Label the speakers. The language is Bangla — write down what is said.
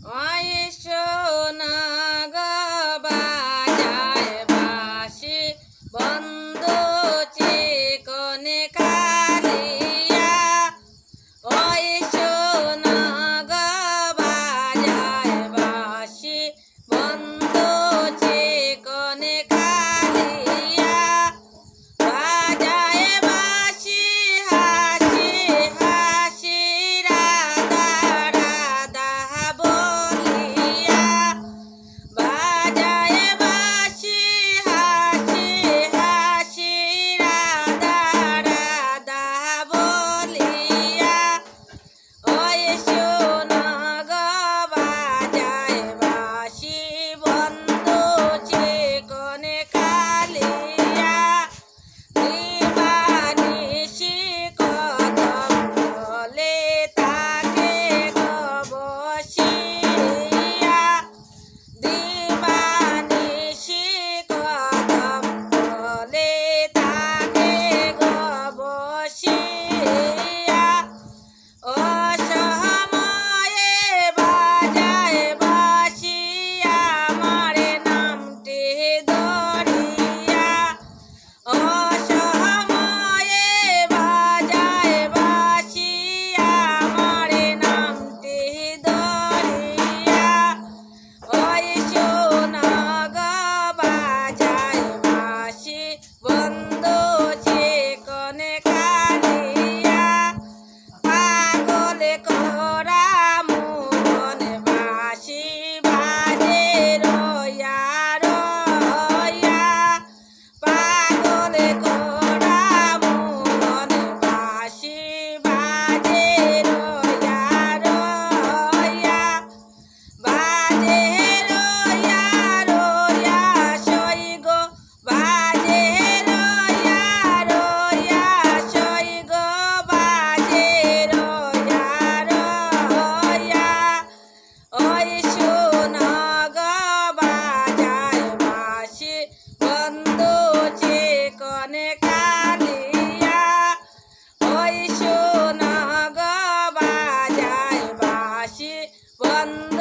Speaker 1: ওই সোনা গো বাজায় বাঁশি বন্ধু চিকনে কালিয়া। ওই সোনা গো বাজায় বাঁশি বন্ধু চিকনে কালিয়া। বাজায় বাঁশি হাসি হাসি রাধা রাধা বলিয়া। বাজায় বাঁশি হাসি হাসি রাধা রাধা বলিয়া। ওই সোনা গো বাজায় বাঁশি বন্ধু চিকনে কালিয়া। দিবানিশি কদম তলে তাকে গো বসিয়া। দিবানিশি কদম তলে তাকে গো বসিয়া। অসময়ে বাজায় বাঁশি আমার নামটি ধরিয়া। অসময়ে বাজায় বাঁশি আমার নামটি ধরিয়া। ওই সোনা গো বাজায় বাঁশি বন্ধু চিকনে কালিয়া। পাগল করা মন বাঁশি বাজে রয়া রয়া। পাগল করা মন বাঁশি বাজে রয়া রয়া। বাজে রয়া রয়া সই গো বাজে রয়া রয়া সই গো বাজে রয়া রয়া। ওই সোনা গো বাজায় বাঁশি বন্ধু চিকনে কালিয়া। ওই সোনা গো বাজায় বাঁশি বন্ধু